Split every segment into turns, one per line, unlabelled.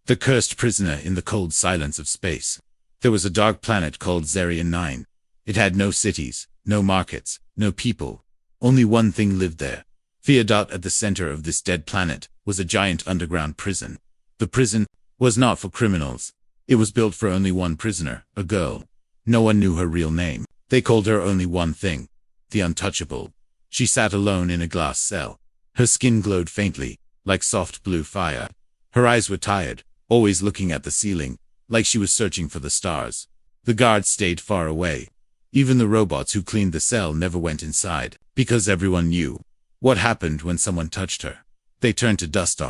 The cursed prisoner in the cold silence of space. There was a dark planet called Zarian 9. It had no cities, no markets, no people. Only one thing lived there. Fear. At the center of this dead planet was a giant underground prison. The prison was not for criminals. It was built for only one prisoner, a girl. No one knew her real name. They called her only one thing: the Untouchable. She sat alone in a glass cell. Her skin glowed faintly, like soft blue fire. Her eyes were tired, always looking at the ceiling, like she was searching for the stars. The guards stayed far away. Even the robots who cleaned the cell never went inside, because everyone knew what happened when someone touched her. They turned to dust.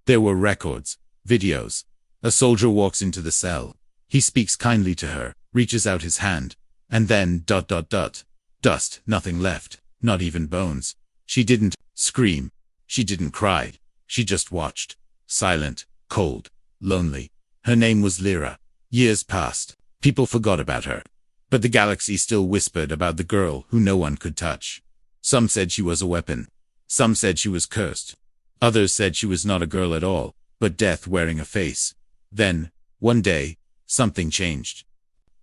There were records, videos. A soldier walks into the cell. He speaks kindly to her, reaches out his hand, and then ... Dust, nothing left, not even bones. She didn't scream. She didn't cry. She just watched. Silent, cold, lonely. Her name was Lyra. Years passed. People forgot about her. But the galaxy still whispered about the girl who no one could touch. Some said she was a weapon. Some said she was cursed. Others said she was not a girl at all, but death wearing a face. Then, one day, something changed.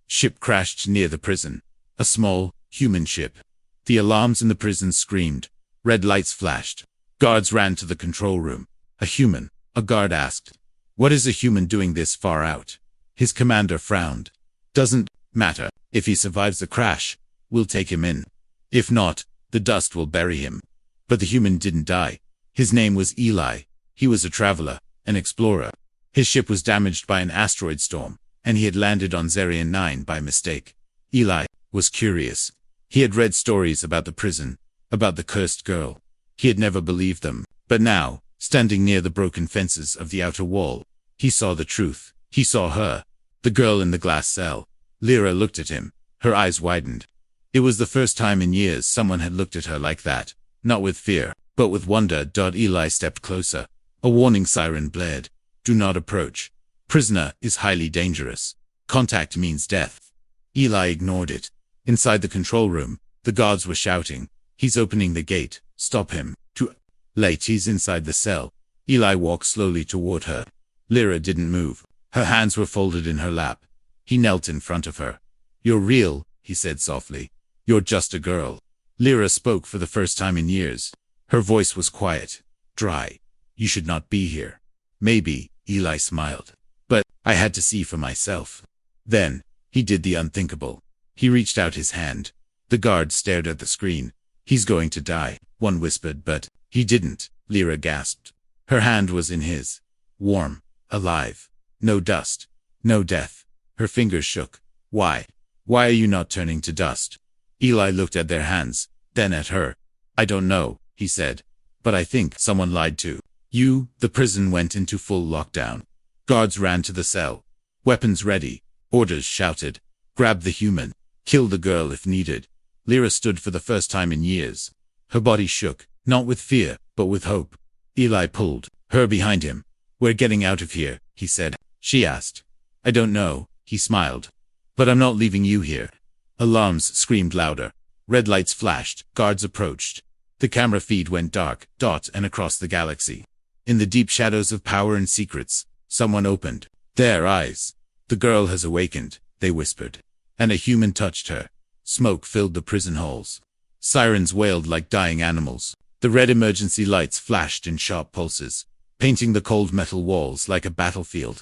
Ship crashed near the prison. A small, human ship. The alarms in the prison screamed. Red lights flashed. Guards ran to the control room. A guard asked, "What is a human doing this far out?" His commander frowned. "Doesn't matter. If he survives the crash, we'll take him in. If not, the dust will bury him." But the human didn't die. His name was Eli. He was a traveler, an explorer. His ship was damaged by an asteroid storm, and he had landed on Zarian 9 by mistake. Eli was curious. He had read stories about the prison, about the cursed girl. He had never believed them, but now, standing near the broken fences of the outer wall, he saw the truth. He saw her, the girl in the glass cell. Lyra looked at him. Her eyes widened. It was the first time in years someone had looked at her like that, not with fear, but with wonder. Eli stepped closer. A warning siren blared. "Do not approach. Prisoner is highly dangerous. Contact means death." Eli ignored it. Inside the control room, the guards were shouting, "He's opening the gate. Stop him." Too late. He's inside the cell. Eli walked slowly toward her. Lyra didn't move. Her hands were folded in her lap. He knelt in front of her. "You're real," he said softly. "You're just a girl." Lyra spoke for the first time in years. Her voice was quiet, dry. "You should not be here." "Maybe," Eli smiled. "But I had to see for myself." Then, he did the unthinkable. He reached out his hand. The guard stared at the screen. "He's going to die," one whispered, but he didn't. Lyra gasped. Her hand was in his. Warm, alive. No dust. No death. Her fingers shook. "Why? Why are you not turning to dust?" Eli looked at their hands, then at her. "I don't know," he said. "But I think someone lied to you." The prison went into full lockdown. Guards ran to the cell. Weapons ready. Orders shouted. "Grab the human. Kill the girl if needed." Lyra stood for the first time in years. Her body shook, not with fear, but with hope. Eli pulled her behind him. "We're getting out of here," he said. She asked. "I don't know," he smiled. "But I'm not leaving you here." Alarms screamed louder. Red lights flashed. Guards approached. The camera feed went dark, and across the galaxy. In the deep shadows of power and secrets, someone opened their eyes. "The girl has awakened," they whispered. And a human touched her. Smoke filled the prison halls. Sirens wailed like dying animals. The red emergency lights flashed in sharp pulses, painting the cold metal walls like a battlefield.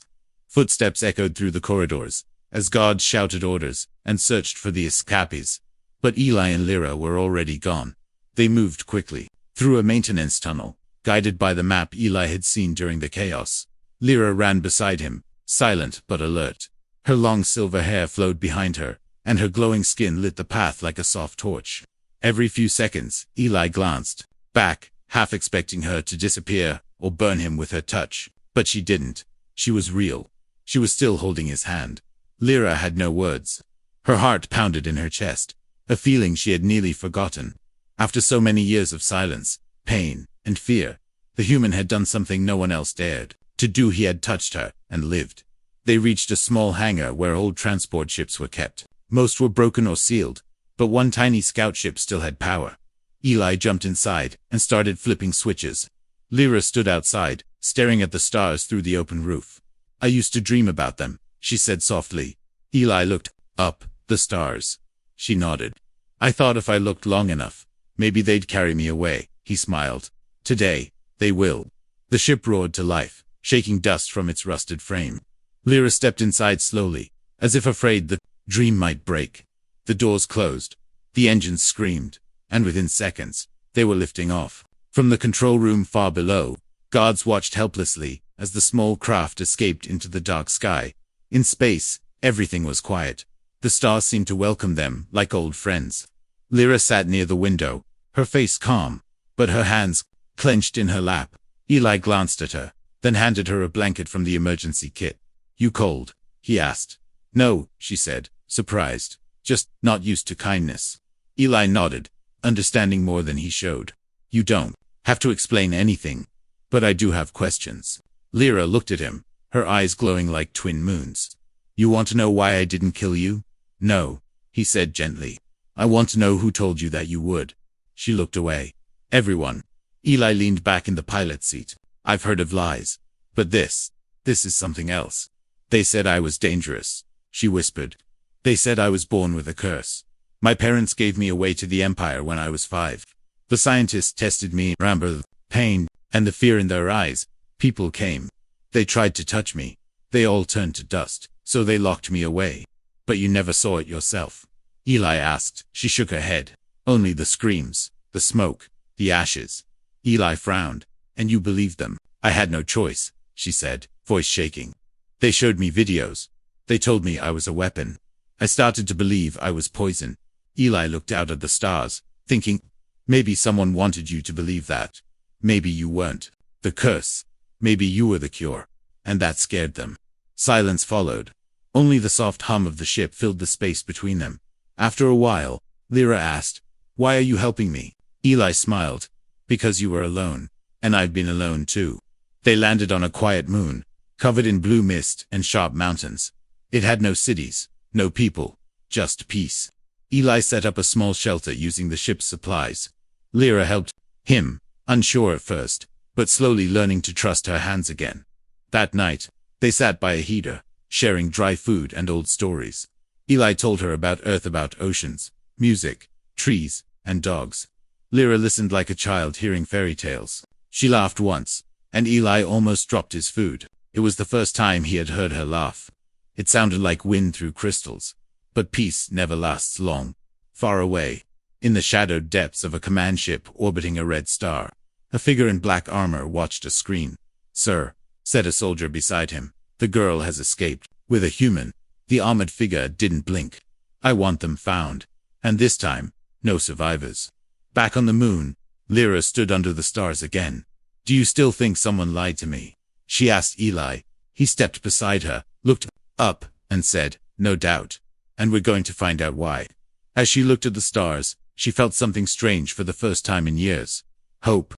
Footsteps echoed through the corridors, as guards shouted orders and searched for the escapees. But Eli and Lyra were already gone. They moved quickly, through a maintenance tunnel, guided by the map Eli had seen during the chaos. Lyra ran beside him, silent but alert. Her long silver hair flowed behind her, and her glowing skin lit the path like a soft torch. Every few seconds, Eli glanced back, half expecting her to disappear or burn him with her touch. But she didn't. She was real. She was still holding his hand. Lyra had no words. Her heart pounded in her chest, a feeling she had nearly forgotten. After so many years of silence, pain, and fear, the human had done something no one else dared to do. He had touched her and lived. They reached a small hangar where old transport ships were kept. Most were broken or sealed, but one tiny scout ship still had power. Eli jumped inside and started flipping switches. Lyra stood outside, staring at the stars through the open roof. I used to dream about them, she said softly. Eli looked up, the stars. She nodded. I thought if I looked long enough, maybe they'd carry me away, he smiled. Today, they will. The ship roared to life, shaking dust from its rusted frame. Lyra stepped inside slowly, as if afraid the dream might break. The doors closed. The engines screamed, and within seconds, they were lifting off. From the control room far below, guards watched helplessly as the small craft escaped into the dark sky. In space, everything was quiet. The stars seemed to welcome them like old friends. Lyra sat near the window, her face calm, but her hands clenched in her lap. Eli glanced at her, then handed her a blanket from the emergency kit. You cold? He asked. No, she said, surprised. Just not used to kindness. Eli nodded, understanding more than he showed. You don't have to explain anything, but I do have questions. Lyra looked at him, her eyes glowing like twin moons. You want to know why I didn't kill you? No, he said gently. I want to know who told you that you would. She looked away. Everyone. Eli leaned back in the pilot seat. I've heard of lies. But this is something else. They said I was dangerous, she whispered. They said I was born with a curse. My parents gave me away to the Empire when I was 5. The scientists tested me, remember the pain and the fear in their eyes. People came. They tried to touch me. They all turned to dust, so they locked me away. But you never saw it yourself? Eli asked. She shook her head. Only the screams, the smoke, the ashes. Eli frowned. And you believed them? I had no choice, she said, voice shaking. They showed me videos. They told me I was a weapon. I started to believe I was poison. Eli looked out at the stars, thinking, maybe someone wanted you to believe that. Maybe you weren't. The curse. Maybe you were the cure. And that scared them. Silence followed. Only the soft hum of the ship filled the space between them. After a while, Lyra asked, why are you helping me? Eli smiled. Because you were alone. And I've been alone too. They landed on a quiet moon, covered in blue mist and sharp mountains. It had no cities, no people, just peace. Eli set up a small shelter using the ship's supplies. Lyra helped him, unsure at first, but slowly learning to trust her hands again. That night, they sat by a heater, sharing dry food and old stories. Eli told her about Earth, about oceans, music, trees, and dogs. Lyra listened like a child hearing fairy tales. She laughed once, and Eli almost dropped his food. It was the first time he had heard her laugh. It sounded like wind through crystals. But peace never lasts long. Far away, in the shadowed depths of a command ship orbiting a red star, a figure in black armor watched a screen. Sir, said a soldier beside him, the girl has escaped. With a human. The armored figure didn't blink. I want them found. And this time, no survivors. Back on the moon, Lyra stood under the stars again. Do you still think someone lied to me? She asked Eli. He stepped beside her, looked up, and said, no doubt. And we're going to find out why. As she looked at the stars, she felt something strange for the first time in years. Hope.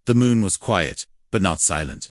The moon was quiet, but not silent.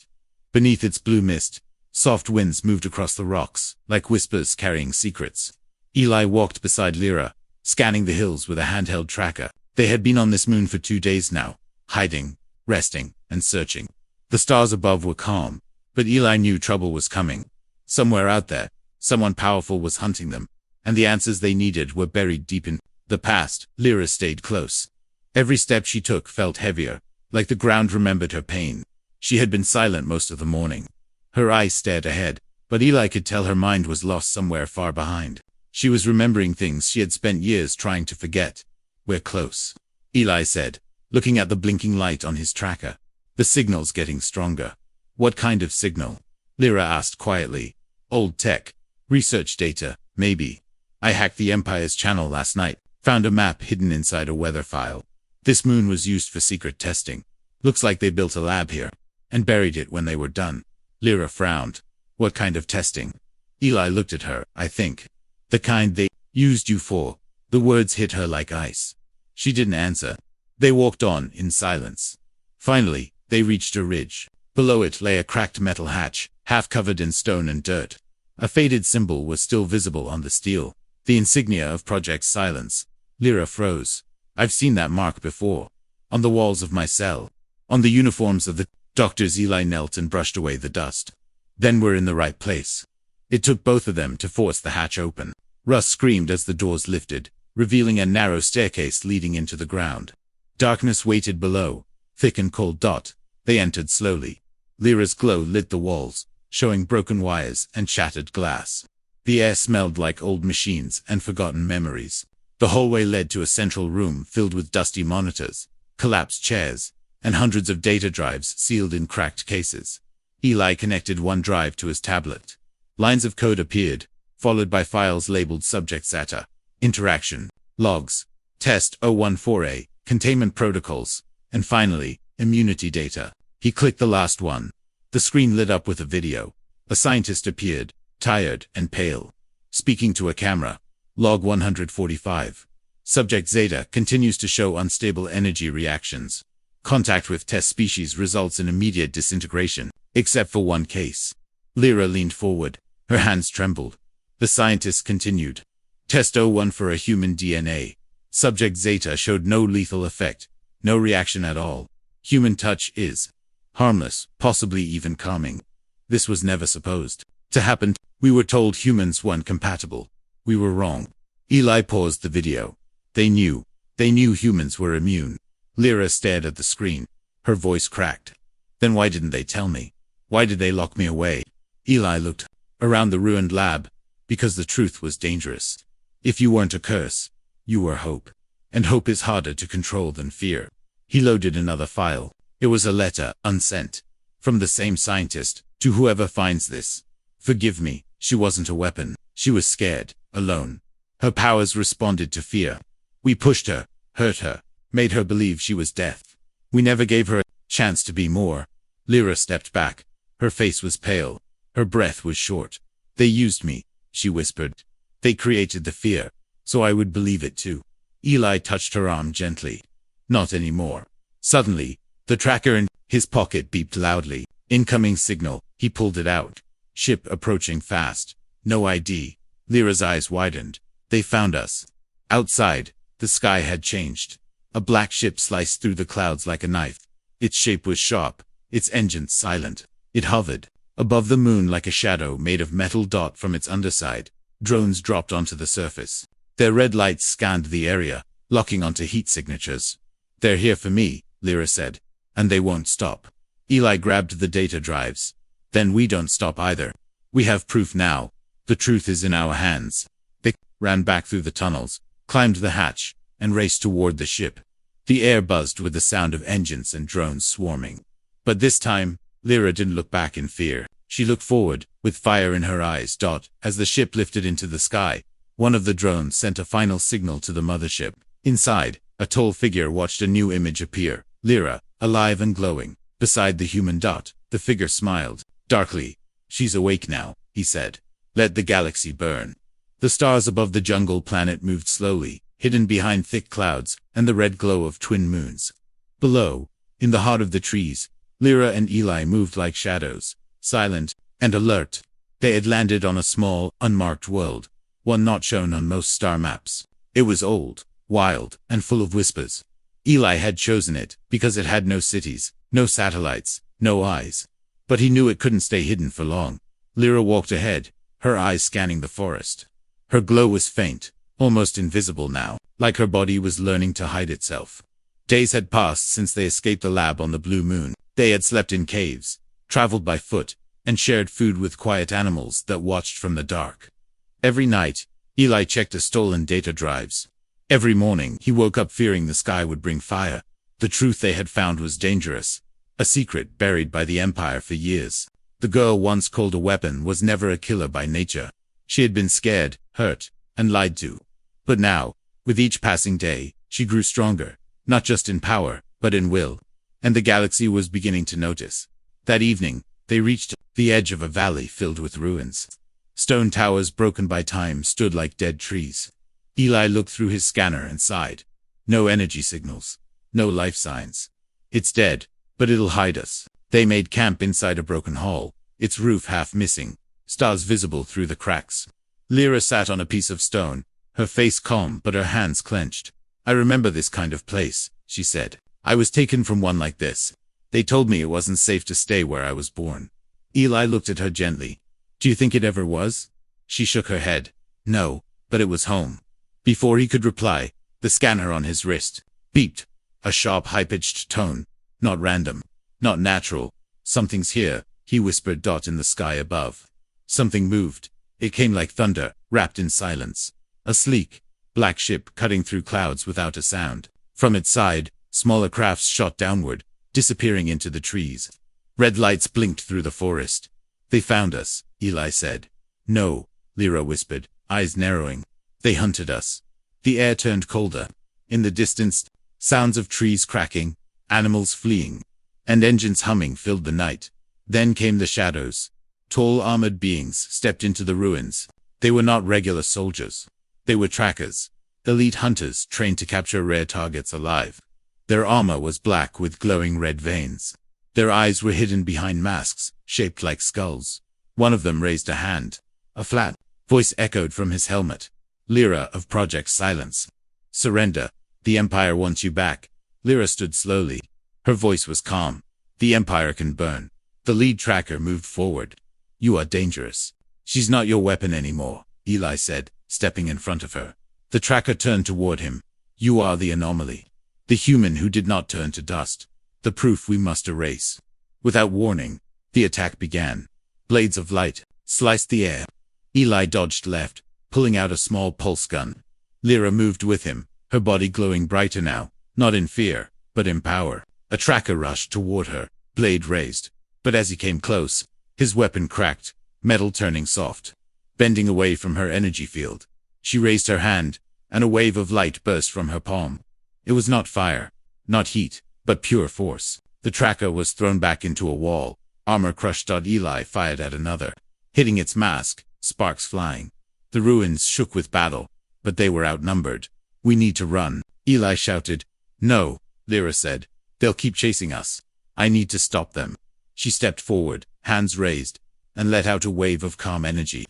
Beneath its blue mist, soft winds moved across the rocks, like whispers carrying secrets. Eli walked beside Lyra, scanning the hills with a handheld tracker. They had been on this moon for 2 days now, hiding, resting, and searching. The stars above were calm, but Eli knew trouble was coming. Somewhere out there, someone powerful was hunting them, and the answers they needed were buried deep in the past. Lyra stayed close. Every step she took felt heavier, like the ground remembered her pain. She had been silent most of the morning. Her eyes stared ahead, but Eli could tell her mind was lost somewhere far behind. She was remembering things she had spent years trying to forget. We're close, Eli said, looking at the blinking light on his tracker. The signal's getting stronger. What kind of signal? Lyra asked quietly. Old tech. Research data, maybe. I hacked the Empire's channel last night, found a map hidden inside a weather file. This moon was used for secret testing. Looks like they built a lab here, and buried it when they were done. Lyra frowned. What kind of testing? Eli looked at her. I think. The kind they used you for. The words hit her like ice. She didn't answer. They walked on in silence. Finally, they reached a ridge. Below it lay a cracked metal hatch, half covered in stone and dirt. A faded symbol was still visible on the steel. The insignia of Project Silence. Lyra froze. I've seen that mark before. On the walls of my cell. On the uniforms of the doctors. Eli knelt and brushed away the dust. Then we're in the right place. It took both of them to force the hatch open. Russ screamed as the doors lifted, revealing a narrow staircase leading into the ground. Darkness waited below, thick and cold. They entered slowly. Lyra's glow lit the walls, showing broken wires and shattered glass. The air smelled like old machines and forgotten memories. The hallway led to a central room filled with dusty monitors, collapsed chairs, and hundreds of data drives sealed in cracked cases. Eli connected one drive to his tablet. Lines of code appeared, followed by files labeled subject data, interaction, logs, test 014A, containment protocols, and finally, immunity data. He clicked the last one. The screen lit up with a video. A scientist appeared, tired and pale, speaking to a camera. Log 145. Subject Zeta continues to show unstable energy reactions. Contact with test species results in immediate disintegration, except for one case. Lyra leaned forward. Her hands trembled. The scientist continued. Test 01 for a human DNA. Subject Zeta showed no lethal effect, no reaction at all. Human touch is harmless, possibly even calming. This was never supposed to happen. We were told humans weren't compatible. We were wrong. Eli paused the video. They knew humans were immune. Lyra stared at the screen. Her voice cracked. Then why didn't they tell me? Why did they lock me away? Eli looked around the ruined lab. Because the truth was dangerous. If you weren't a curse, you were hope. And hope is harder to control than fear. He loaded another file. It was a letter, unsent. From the same scientist, to whoever finds this. Forgive me, she wasn't a weapon. She was scared, alone. Her powers responded to fear. We pushed her, hurt her, made her believe she was death. We never gave her a chance to be more. Lyra stepped back. Her face was pale. Her breath was short. They used me, she whispered. They created the fear, so I would believe it too. Eli touched her arm gently. Not anymore. Suddenly, the tracker in his pocket beeped loudly. Incoming signal. He pulled it out. Ship approaching fast. No ID. Lyra's eyes widened. They found us. Outside, the sky had changed. A black ship sliced through the clouds like a knife. Its shape was sharp, its engines silent. It hovered above the moon like a shadow made of metal. From its underside, drones dropped onto the surface. Their red lights scanned the area, locking onto heat signatures. They're here for me, Lyra said. And they won't stop. Eli grabbed the data drives. Then we don't stop either. We have proof now. The truth is in our hands. They ran back through the tunnels, climbed the hatch, and raced toward the ship. The air buzzed with the sound of engines and drones swarming. But this time, Lyra didn't look back in fear. She looked forward, with fire in her eyes. As the ship lifted into the sky, one of the drones sent a final signal to the mothership. Inside, a tall figure watched a new image appear. Lyra, alive and glowing, beside the human. The figure smiled, darkly. She's awake now, he said. Let the galaxy burn. The stars above the jungle planet moved slowly, hidden behind thick clouds and the red glow of twin moons. Below, in the heart of the trees, Lyra and Eli moved like shadows, silent and alert. They had landed on a small, unmarked world, one not shown on most star maps. It was old, wild, and full of whispers. Eli had chosen it because it had no cities, no satellites, no eyes. But he knew it couldn't stay hidden for long. Lyra walked ahead, her eyes scanning the forest. Her glow was faint, almost invisible now, like her body was learning to hide itself. Days had passed since they escaped the lab on the blue moon. They had slept in caves, traveled by foot, and shared food with quiet animals that watched from the dark. Every night, Eli checked his stolen data drives. Every morning, he woke up fearing the sky would bring fire. The truth they had found was dangerous, a secret buried by the Empire for years. The girl once called a weapon was never a killer by nature. She had been scared, hurt, and lied to. But now, with each passing day, she grew stronger, not just in power, but in will. And the galaxy was beginning to notice. That evening, they reached the edge of a valley filled with ruins. Stone towers broken by time stood like dead trees. Eli looked through his scanner and sighed. No energy signals. No life signs. It's dead, but it'll hide us. They made camp inside a broken hall, its roof half missing, stars visible through the cracks. Lyra sat on a piece of stone, her face calm but her hands clenched. I remember this kind of place, she said. I was taken from one like this. They told me it wasn't safe to stay where I was born. Eli looked at her gently. Do you think it ever was? She shook her head. No, but it was home. Before he could reply, the scanner on his wrist beeped. A sharp, high-pitched tone. Not random. Not natural. Something's here, he whispered. In the sky above. Something moved. It came like thunder, wrapped in silence. A sleek, black ship cutting through clouds without a sound. From its side, smaller crafts shot downward, disappearing into the trees. Red lights blinked through the forest. They found us, Eli said. No, Lyra whispered, eyes narrowing. They hunted us. The air turned colder. In the distance, sounds of trees cracking, animals fleeing, and engines humming filled the night. Then came the shadows. Tall armored beings stepped into the ruins. They were not regular soldiers. They were trackers. Elite hunters trained to capture rare targets alive. Their armor was black with glowing red veins. Their eyes were hidden behind masks, shaped like skulls. One of them raised a hand. A flat voice echoed from his helmet. Lyra of Project Silence. Surrender. The Empire wants you back. Lyra stood slowly. Her voice was calm. The Empire can burn. The lead tracker moved forward. You are dangerous. She's not your weapon anymore, Eli said, stepping in front of her. The tracker turned toward him. You are the anomaly. The human who did not turn to dust. The proof we must erase. Without warning, the attack began. Blades of light sliced the air. Eli dodged left, pulling out a small pulse gun. Lyra moved with him, her body glowing brighter now, not in fear, but in power. A tracker rushed toward her, blade raised. But as he came close, his weapon cracked, metal turning soft. Bending away from her energy field, she raised her hand, and a wave of light burst from her palm. It was not fire, not heat, but pure force. The tracker was thrown back into a wall. Armor crushed. Eli fired at another, hitting its mask, sparks flying. The ruins shook with battle, but they were outnumbered. We need to run, Eli shouted. No, Lyra said. They'll keep chasing us. I need to stop them. She stepped forward, hands raised, and let out a wave of calm energy.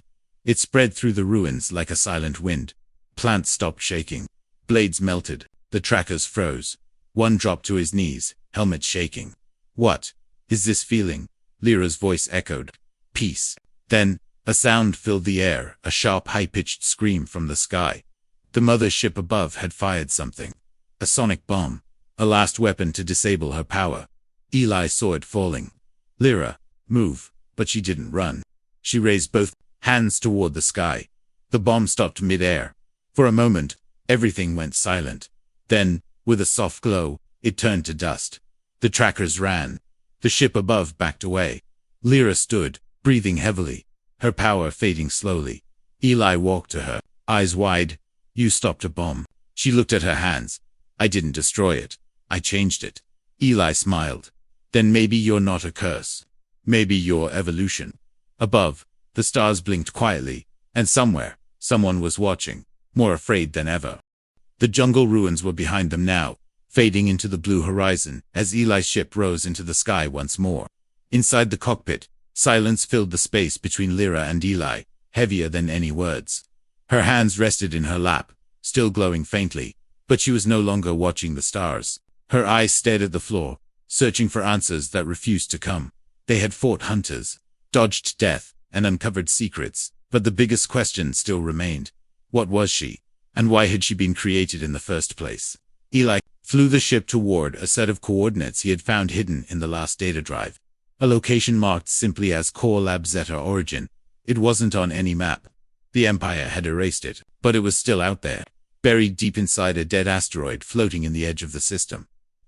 It spread through the ruins like a silent wind. Plants stopped shaking. Blades melted. The trackers froze. One dropped to his knees, helmet shaking. What is this feeling? Lyra's voice echoed. Peace. Then, a sound filled the air, a sharp, high-pitched scream from the sky. The mother ship above had fired something. A sonic bomb. A last weapon to disable her power. Eli saw it falling. Lyra, move. But she didn't run. She raised both hands toward the sky. The bomb stopped mid-air. For a moment, everything went silent. Then, with a soft glow, it turned to dust. The trackers ran. The ship above backed away. Lyra stood, breathing heavily, her power fading slowly. Eli walked to her, eyes wide. You stopped a bomb. She looked at her hands. I didn't destroy it. I changed it. Eli smiled. Then maybe you're not a curse. Maybe you're evolution. Above, the stars blinked quietly, and somewhere, someone was watching, more afraid than ever. The jungle ruins were behind them now, fading into the blue horizon as Eli's ship rose into the sky once more. Inside the cockpit, silence filled the space between Lyra and Eli, heavier than any words. Her hands rested in her lap, still glowing faintly, but she was no longer watching the stars. Her eyes stared at the floor, searching for answers that refused to come. They had fought hunters, dodged death, and uncovered secrets, but the biggest question still remained. What was she? And why had she been created in the first place? Eli flew the ship toward a set of coordinates he had found hidden in the last data drive. A location marked simply as Core Lab Zeta Origin. It wasn't on any map. The Empire had erased it, but it was still out there, buried deep inside a dead asteroid floating in the edge of the system.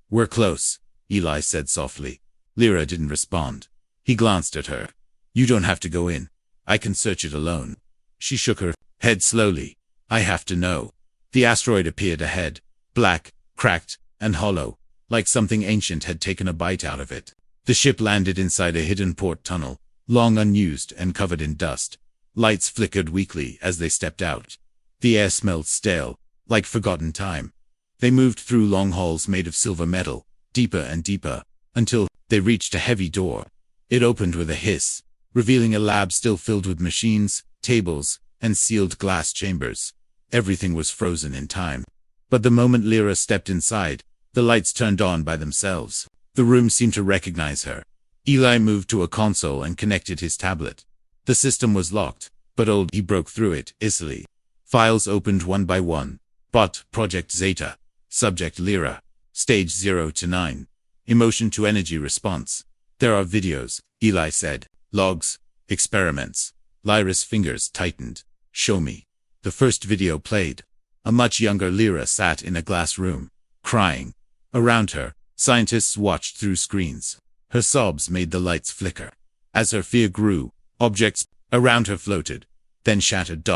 We're close, Eli said softly. Lyra didn't respond. He glanced at her. You don't have to go in. I can search it alone. She shook her head slowly. I have to know. The asteroid appeared ahead, black, cracked, and hollow, like something ancient had taken a bite out of it. The ship landed inside a hidden port tunnel, long unused and covered in dust. Lights flickered weakly as they stepped out. The air smelled stale, like forgotten time. They moved through long halls made of silver metal, deeper and deeper, until they reached a heavy door. It opened with a hiss, revealing a lab still filled with machines, tables, and sealed glass chambers. Everything was frozen in time. But the moment Lyra stepped inside, the lights turned on by themselves. The room seemed to recognize her. Eli moved to a console and connected his tablet. The system was locked, but he broke through it easily. Files opened one by one. Bot, Project Zeta. Subject Lyra. Stage 0 to 9. Emotion to energy response. There are videos, Eli said. Logs. Experiments. Lyra's fingers tightened. Show me. The first video played. A much younger Lyra sat in a glass room, crying. Around her, scientists watched through screens. Her sobs made the lights flicker. As her fear grew, objects around her floated, then shattered.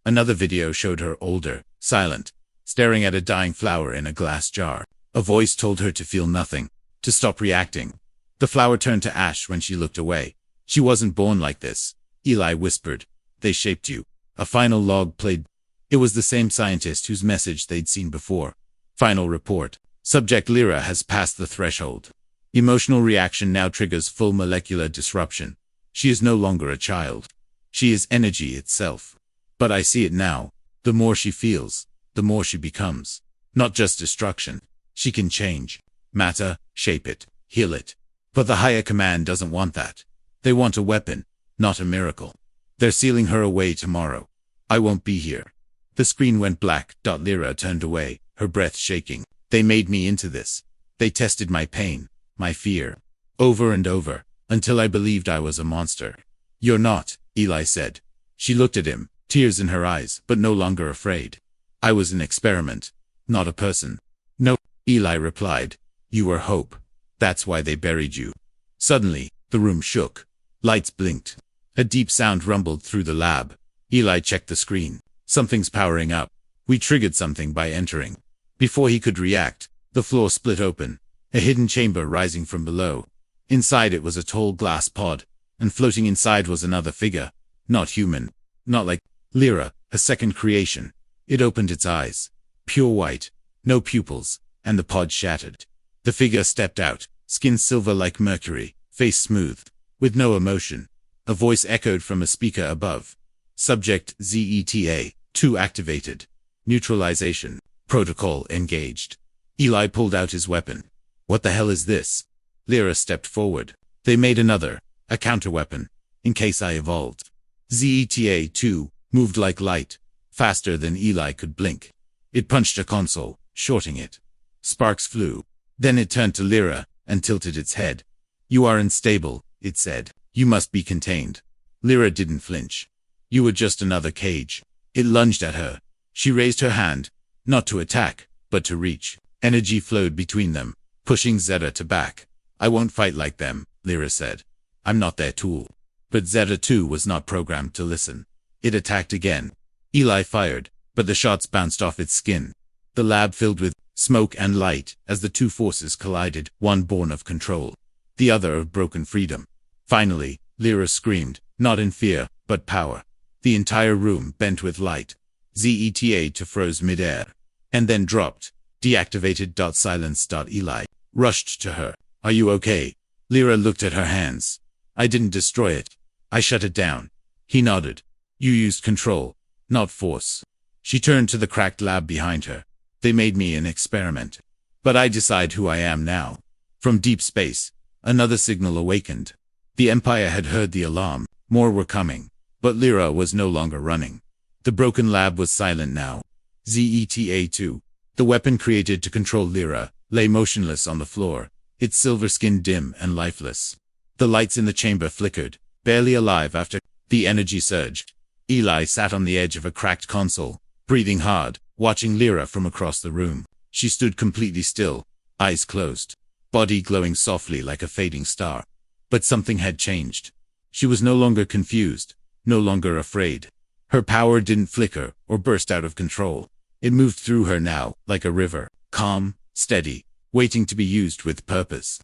Another video showed her older, silent, staring at a dying flower in a glass jar. A voice told her to feel nothing, to stop reacting. The flower turned to ash when she looked away. She wasn't born like this, Eli whispered. They shaped you. A final log played. It was the same scientist whose message they'd seen before. Final report. Subject Lyra has passed the threshold. Emotional reaction now triggers full molecular disruption. She is no longer a child. She is energy itself. But I see it now. The more she feels, the more she becomes. Not just destruction. She can change matter, shape it, heal it. But the higher command doesn't want that. They want a weapon, not a miracle. They're sealing her away tomorrow. I won't be here. The screen went black. Lyra turned away, her breath shaking. They made me into this. They tested my pain, my fear, over and over, until I believed I was a monster. You're not, Eli said. She looked at him, tears in her eyes, but no longer afraid. I was an experiment, not a person. No, Eli replied. You were hope. That's why they buried you. Suddenly, the room shook. Lights blinked. A deep sound rumbled through the lab. Eli checked the screen. Something's powering up. We triggered something by entering. Before he could react, the floor split open. A hidden chamber rising from below. Inside it was a tall glass pod, and floating inside was another figure. Not human. Not like Lyra, a second creation. It opened its eyes. Pure white. No pupils. And the pod shattered. The figure stepped out, skin silver like mercury, face smooth, with no emotion. A voice echoed from a speaker above. Subject Zeta 2 activated. Neutralization. Protocol engaged. Eli pulled out his weapon. What the hell is this? Lyra stepped forward. They made another, a counterweapon, in case I evolved. Zeta 2 moved like light, faster than Eli could blink. It punched a console, shorting it. Sparks flew. Then it turned to Lyra and tilted its head. You are unstable, it said. You must be contained. Lyra didn't flinch. You were just another cage. It lunged at her. She raised her hand, not to attack, but to reach. Energy flowed between them, pushing Zeta to back. I won't fight like them, Lyra said. I'm not their tool. But Zeta 2 was not programmed to listen. It attacked again. Eli fired, but the shots bounced off its skin. The lab filled with smoke and light as the two forces collided, one born of control, the other of broken freedom. Finally, Lyra screamed, not in fear, but power. The entire room bent with light. Zeta 2 froze midair, and then dropped, deactivated. Silence. Eli rushed to her. Are you okay? Lyra looked at her hands. I didn't destroy it. I shut it down. He nodded. You used control, not force. She turned to the cracked lab behind her. They made me an experiment. But I decide who I am now. From deep space, another signal awakened. The Empire had heard the alarm. More were coming. But Lyra was no longer running. The broken lab was silent now. Zeta 2, the weapon created to control Lyra, lay motionless on the floor, its silver skin dim and lifeless. The lights in the chamber flickered, barely alive after the energy surged. Eli sat on the edge of a cracked console, breathing hard, watching Lyra from across the room. She stood completely still, eyes closed, body glowing softly like a fading star. But something had changed. She was no longer confused, no longer afraid. Her power didn't flicker or burst out of control. It moved through her now, like a river, calm, steady, waiting to be used with purpose.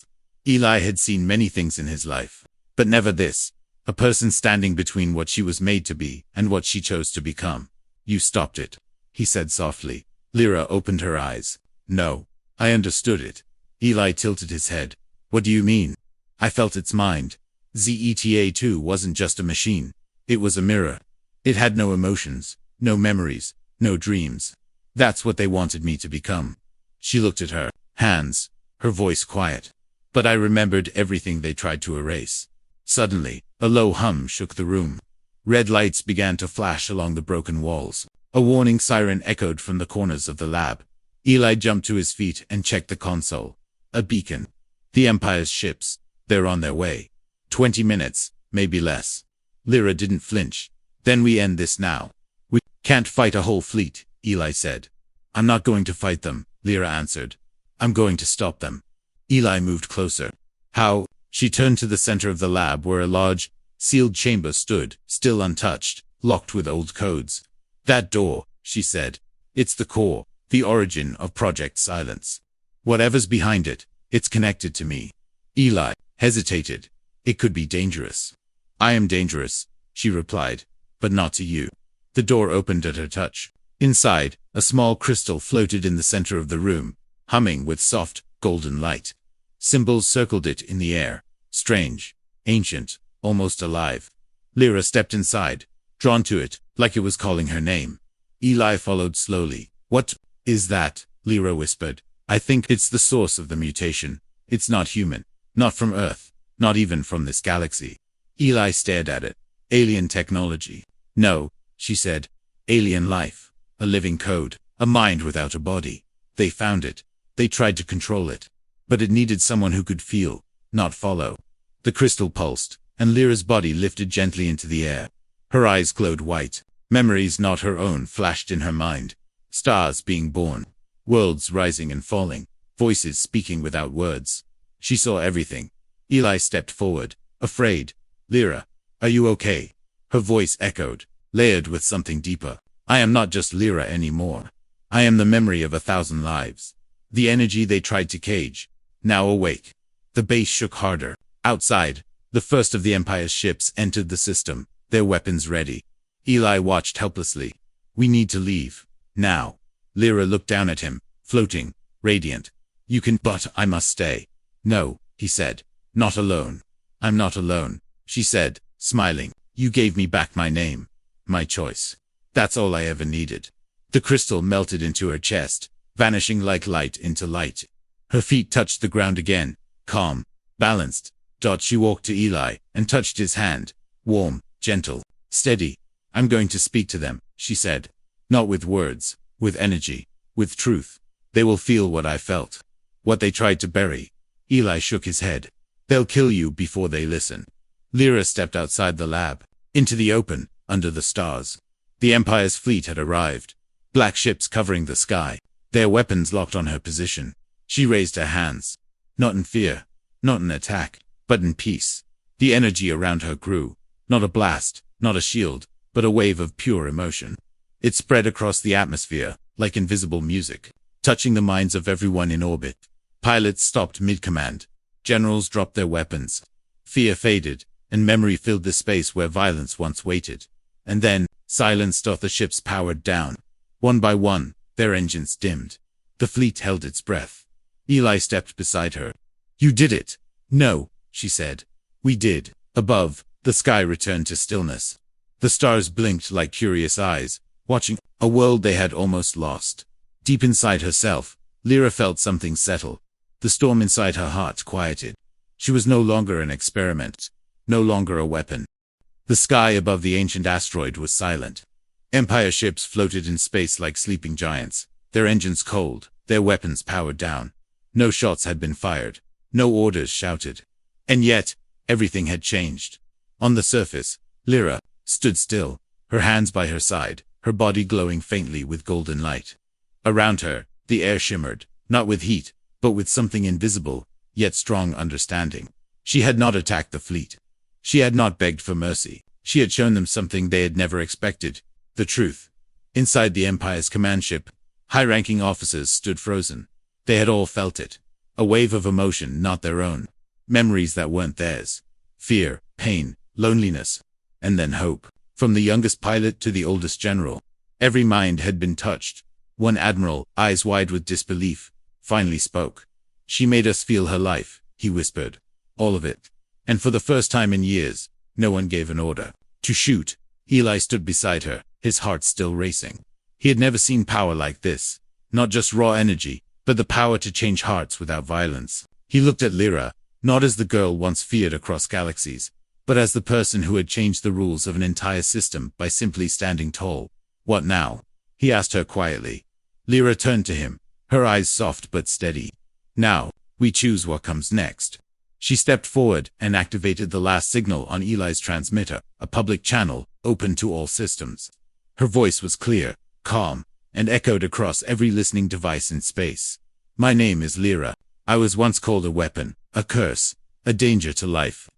Eli had seen many things in his life, but never this. A person standing between what she was made to be and what she chose to become. You stopped it, he said softly. Lyra opened her eyes. No, I understood it. Eli tilted his head. What do you mean? I felt its mind. Zeta 2 wasn't just a machine. It was a mirror. It had no emotions, no memories, no dreams. That's what they wanted me to become. She looked at her hands, her voice quiet. but I remembered everything they tried to erase. Suddenly, a low hum shook the room. Red lights began to flash along the broken walls. A warning siren echoed from the corners of the lab. Eli jumped to his feet and checked the console. A beacon. The Empire's ships. They're on their way. 20 minutes, maybe less. Lyra didn't flinch. Then we end this now. We can't fight a whole fleet, Eli said. I'm not going to fight them, Lyra answered. I'm going to stop them. Eli moved closer. How? She turned to the center of the lab where a large, sealed chamber stood, still untouched, locked with old codes. That door, she said. It's the core, the origin of Project Silence. Whatever's behind it, it's connected to me. Eli hesitated. It could be dangerous. I am dangerous, she replied, but not to you. The door opened at her touch. Inside, a small crystal floated in the center of the room, humming with soft, golden light. Symbols circled it in the air. Strange, ancient, almost alive. Lyra stepped inside, drawn to it, like it was calling her name. Eli followed slowly. What is that? Lyra whispered. I think it's the source of the mutation. It's not human. Not from Earth. Not even from this galaxy. Eli stared at it. Alien technology. No, she said. Alien life. A living code. A mind without a body. They found it. They tried to control it. But it needed someone who could feel, not follow. The crystal pulsed, and Lyra's body lifted gently into the air. Her eyes glowed white. Memories not her own flashed in her mind. Stars being born. Worlds rising and falling. Voices speaking without words. She saw everything. Eli stepped forward, afraid. Lyra, are you okay? Her voice echoed, layered with something deeper. I am not just Lyra anymore. I am the memory of 1,000 lives. The energy they tried to cage. Now awake. The base shook harder. Outside, the first of the Empire's ships entered the system, their weapons ready. Eli watched helplessly. We need to leave. Now. Lyra looked down at him, floating, radiant. You can, but I must stay. No, he said. Not alone. I'm not alone, she said, smiling. You gave me back my name. My choice. That's all I ever needed. The crystal melted into her chest, vanishing like light into light. Her feet touched the ground again, calm, balanced. She walked to Eli and touched his hand. Warm, gentle, steady. I'm going to speak to them, she said. Not with words, with energy, with truth. They will feel what I felt. What they tried to bury. Eli shook his head. They'll kill you before they listen. Lyra stepped outside the lab, into the open, under the stars. The Empire's fleet had arrived. Black ships covering the sky, their weapons locked on her position. She raised her hands. Not in fear, not in attack, but in peace. The energy around her grew. Not a blast, not a shield, but a wave of pure emotion. It spread across the atmosphere, like invisible music, touching the minds of everyone in orbit. Pilots stopped mid-command. Generals dropped their weapons. Fear faded, and memory filled the space where violence once waited. And then, silence. The ships powered down. One by one, their engines dimmed. The fleet held its breath. Eli stepped beside her. You did it. No, she said. We did. Above, the sky returned to stillness. The stars blinked like curious eyes, watching a world they had almost lost. Deep inside herself, Lyra felt something settle. The storm inside her heart quieted. She was no longer an experiment, no longer a weapon. The sky above the ancient asteroid was silent. Empire ships floated in space like sleeping giants, their engines cold, their weapons powered down. No shots had been fired, no orders shouted. And yet, everything had changed. On the surface, Lyra stood still, her hands by her side, her body glowing faintly with golden light. Around her, the air shimmered, not with heat, but with something invisible, yet strong understanding. She had not attacked the fleet. She had not begged for mercy. She had shown them something they had never expected, the truth. Inside the Empire's command ship, high-ranking officers stood frozen. They had all felt it. A wave of emotion not their own. Memories that weren't theirs. Fear, pain, loneliness, and then hope. From the youngest pilot to the oldest general, every mind had been touched. One admiral, eyes wide with disbelief, finally spoke. She made us feel her life, he whispered. All of it. And for the first time in years, no one gave an order to shoot. Eli stood beside her, his heart still racing. He had never seen power like this. Not just raw energy, but the power to change hearts without violence. He looked at Lyra, not as the girl once feared across galaxies, but as the person who had changed the rules of an entire system by simply standing tall. "What now?" he asked her quietly. Lyra turned to him, her eyes soft but steady. "Now, we choose what comes next." She stepped forward and activated the last signal on Eli's transmitter, a public channel, open to all systems. Her voice was clear, calm, and echoed across every listening device in space. "My name is Lyra. I was once called a weapon, a curse, a danger to life.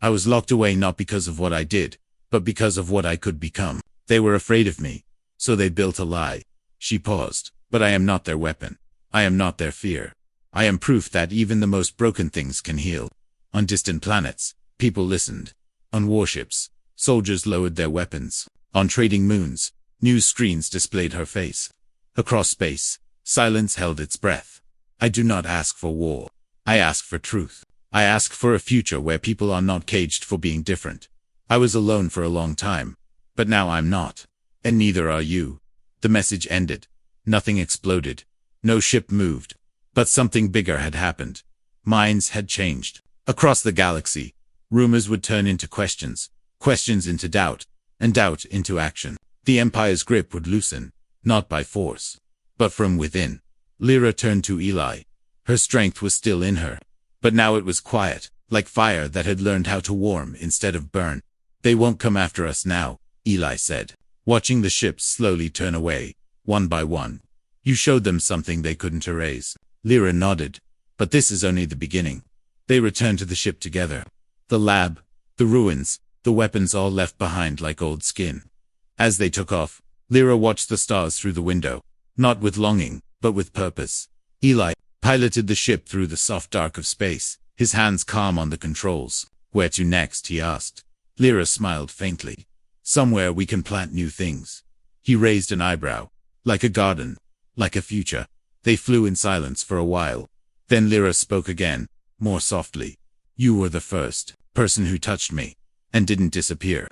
I was locked away not because of what I did, but because of what I could become. They were afraid of me, so they built a lie." She paused. "But I am not their weapon. I am not their fear. I am proof that even the most broken things can heal." On distant planets, people listened. On warships, soldiers lowered their weapons. On trading moons, news screens displayed her face. Across space, silence held its breath. "I do not ask for war. I ask for truth. I ask for a future where people are not caged for being different. I was alone for a long time, but now I'm not. And neither are you." The message ended. Nothing exploded. No ship moved. But something bigger had happened. Minds had changed. Across the galaxy, rumors would turn into questions, questions into doubt, and doubt into action. The Empire's grip would loosen, not by force, but from within. Lyra turned to Eli. Her strength was still in her, but now it was quiet, like fire that had learned how to warm instead of burn. "They won't come after us now," Eli said, watching the ships slowly turn away, one by one. "You showed them something they couldn't erase." Lyra nodded. "But this is only the beginning." They returned to the ship together. The lab, the ruins, the weapons all left behind like old skin. As they took off, Lyra watched the stars through the window, not with longing, but with purpose. Eli piloted the ship through the soft dark of space, his hands calm on the controls. "Where to next?" he asked. Lyra smiled faintly. "Somewhere we can plant new things." He raised an eyebrow. "Like a garden, like a future." They flew in silence for a while. Then Lyra spoke again, more softly. "You were the first person who touched me, and didn't disappear."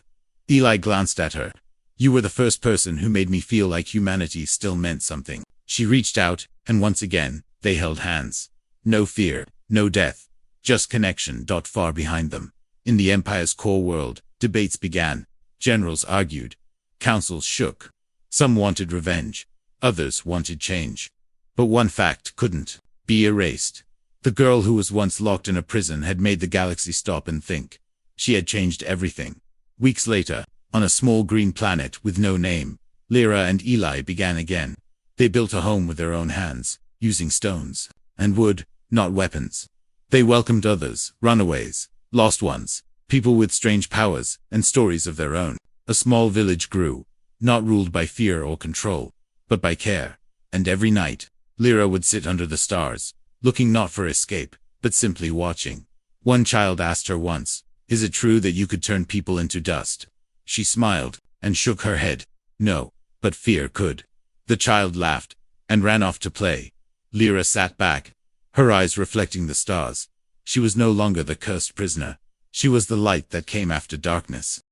Eli glanced at her. "You were the first person who made me feel like humanity still meant something." She reached out, and once again, they held hands. No fear, no death, just connection. Far behind them, in the Empire's core world, debates began. Generals argued. Councils shook. Some wanted revenge. Others wanted change. But one fact couldn't be erased. The girl who was once locked in a prison had made the galaxy stop and think. She had changed everything. Weeks later, on a small green planet with no name, Lyra and Eli began again. They built a home with their own hands, using stones and wood, not weapons. They welcomed others, runaways, lost ones, people with strange powers and stories of their own. A small village grew, not ruled by fear or control, but by care. And every night, Lyra would sit under the stars, looking not for escape, but simply watching. One child asked her once, "Is it true that you could turn people into dust?" She smiled and shook her head. "No, but fear could." The child laughed and ran off to play. Lyra sat back, her eyes reflecting the stars. She was no longer the cursed prisoner. She was the light that came after darkness.